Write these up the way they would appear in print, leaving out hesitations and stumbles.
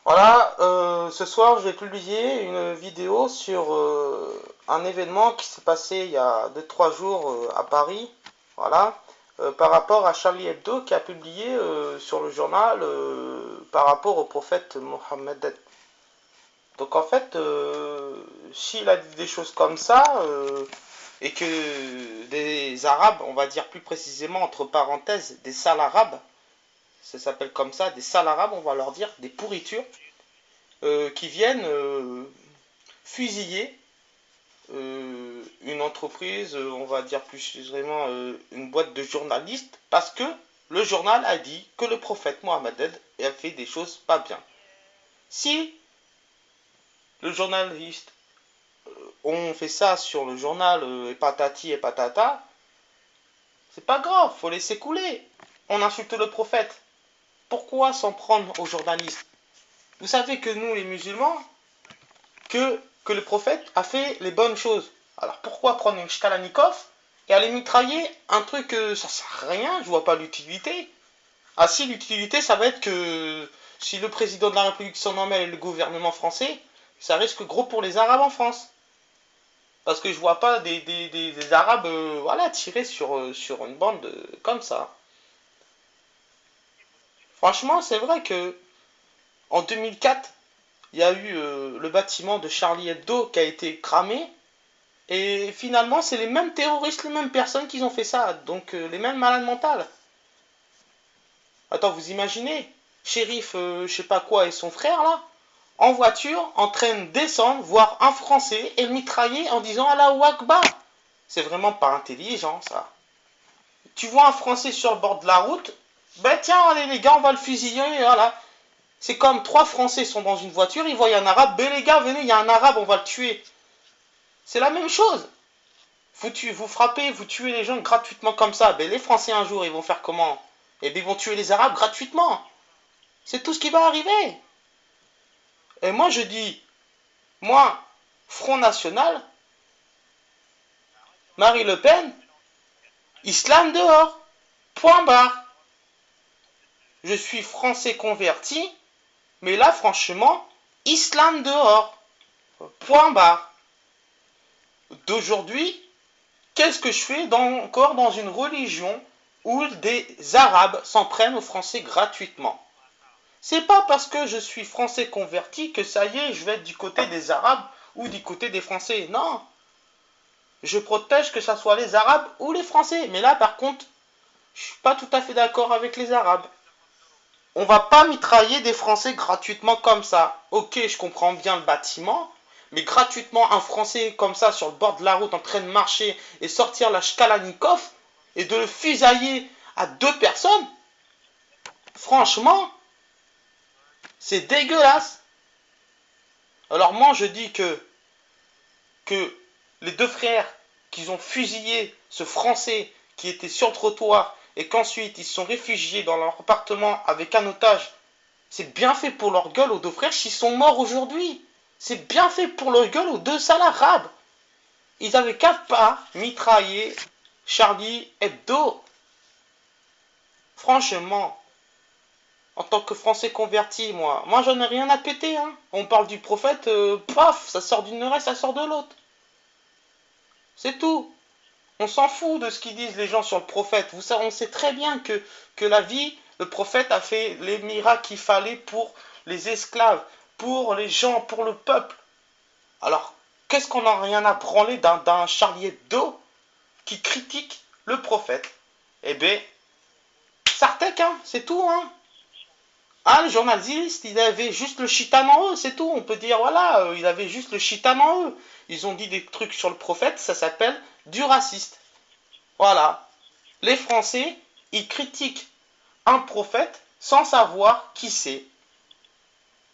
Voilà, ce soir je vais publier une vidéo sur un événement qui s'est passé il y a 2 3 jours à Paris, voilà, par rapport à Charlie Hebdo qui a publié sur le journal par rapport au prophète Mohammed. Donc en fait, s'il a dit des choses comme ça, et que des Arabes, on va dire plus précisément entre parenthèses, des sales Arabes, ça s'appelle comme ça, des sales Arabes, on va leur dire, des pourritures, qui viennent fusiller une entreprise, on va dire plus vraiment une boîte de journalistes, parce que le journal a dit que le prophète Mohammed a fait des choses pas bien. Si le journaliste on fait ça sur le journal et patati et patata, c'est pas grave, faut laisser couler. On insulte le prophète. Pourquoi s'en prendre aux journalistes? Vous savez que nous, les musulmans, que le prophète a fait les bonnes choses. Alors pourquoi prendre une Shkalanikov et aller mitrailler un truc ça sert à rien, je vois pas l'utilité. Ah si, l'utilité ça va être que si le président de la République s'en emmêle et le gouvernement français, ça risque gros pour les Arabes en France. Parce que je vois pas des Arabes voilà, tirer sur une bande comme ça. Franchement, c'est vrai que en 2004, il y a eu le bâtiment de Charlie Hebdo qui a été cramé. Et finalement, c'est les mêmes terroristes, les mêmes personnes qui ont fait ça. Donc, les mêmes malades mentales. Attends, vous imaginez? Shérif, je sais pas quoi, et son frère, là, en voiture, en train de descendre, voir un Français et le mitrailler en disant Allahu Akbar. C'est vraiment pas intelligent, ça. Tu vois un Français sur le bord de la route, ben tiens, allez les gars, on va le fusiller, et voilà. C'est comme trois Français sont dans une voiture, ils voient un arabe, ben les gars, venez, il y a un arabe, on va le tuer. C'est la même chose. Vous frappez, vous tuez les gens gratuitement comme ça. Ben, les Français un jour, ils vont faire comment? Eh bien, ils vont tuer les Arabes gratuitement. C'est tout ce qui va arriver. Et moi, je dis, moi, Front National, Marie Le Pen, Islam dehors. Point barre. Je suis français converti, mais là, franchement, Islam dehors. Point barre. D'aujourd'hui, qu'est-ce que je fais encore dans une religion où des Arabes s'en prennent aux Français gratuitement? C'est pas parce que je suis français converti que ça y est, je vais être du côté des Arabes ou du côté des Français. Non. Je protège que ce soit les Arabes ou les Français. Mais là, par contre, je suis pas tout à fait d'accord avec les Arabes. On va pas mitrailler des Français gratuitement comme ça. Ok, je comprends bien le bâtiment, mais gratuitement un Français comme ça sur le bord de la route en train de marcher et sortir la Shkalanikov et de le fusailler à deux personnes, franchement, c'est dégueulasse. Alors moi je dis que les deux frères qui ont fusillé ce Français qui était sur le trottoir et qu'ensuite ils se sont réfugiés dans leur appartement avec un otage, c'est bien fait pour leur gueule aux deux frères s'ils sont morts aujourd'hui. C'est bien fait pour leur gueule aux deux salles arabes. Ils avaient qu'à pas mitrailler Charlie Hebdo. Franchement, en tant que Français converti, moi j'en ai rien à péter. Hein. On parle du prophète, paf, ça sort d'une oreille, ça sort de l'autre. C'est tout. On s'en fout de ce qu'ils disent les gens sur le prophète. On sait très bien que la vie, le prophète a fait les miracles qu'il fallait pour les esclaves, pour les gens, pour le peuple. Alors, qu'est-ce qu'on n'a rien à branler d'un Charlie Hebdo qui critique le prophète? Eh bien, Sartek, hein, c'est tout, hein. Ah, les journalistes, ils avaient juste le chitan en eux, c'est tout. On peut dire, voilà, ils avaient juste le chitan en eux. Ils ont dit des trucs sur le prophète, ça s'appelle du raciste. Voilà. Les Français, ils critiquent un prophète sans savoir qui c'est.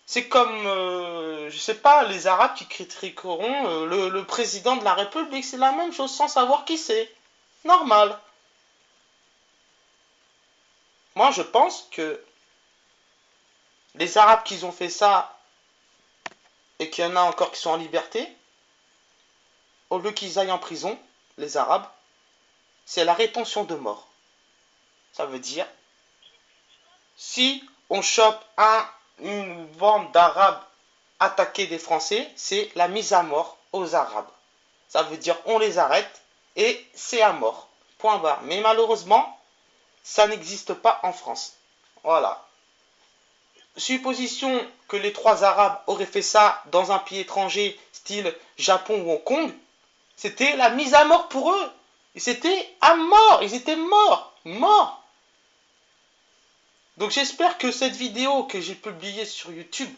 C'est comme, je sais pas, les Arabes qui critiqueront le président de la République. C'est la même chose sans savoir qui c'est. Normal. Moi, je pense que les Arabes qui ont fait ça et qu'il y en a encore qui sont en liberté, au lieu qu'ils aillent en prison, les Arabes, c'est la rétention de mort. Ça veut dire, si on chope un une bande d'Arabes attaquer des Français, c'est la mise à mort aux Arabes. Ça veut dire on les arrête et c'est à mort. Point barre. Mais malheureusement, ça n'existe pas en France. Voilà. Supposition que les trois Arabes auraient fait ça dans un pays étranger, style Japon ou Hong Kong, c'était la mise à mort pour eux. C'était à mort. Ils étaient morts. Morts. Donc j'espère que cette vidéo que j'ai publiée sur YouTube,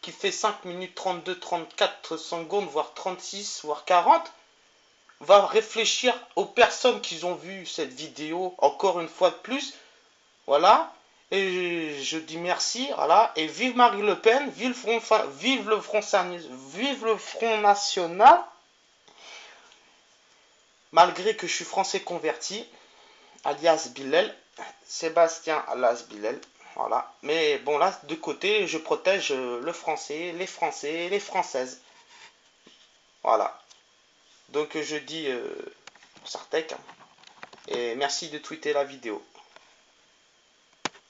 qui fait 5 minutes 32, 34 secondes, voire 36, voire 40, va réfléchir aux personnes qui ont vu cette vidéo, encore une fois de plus. Voilà. Et je dis merci, voilà. Et vive Marine Le Pen, vive le Front National. Malgré que je suis français converti, alias Bilal, Sébastien alias Bilal. Voilà. Mais bon, là, de côté, je protège le français, les françaises. Voilà. Donc, je dis pour Sartek. Et merci de tweeter la vidéo.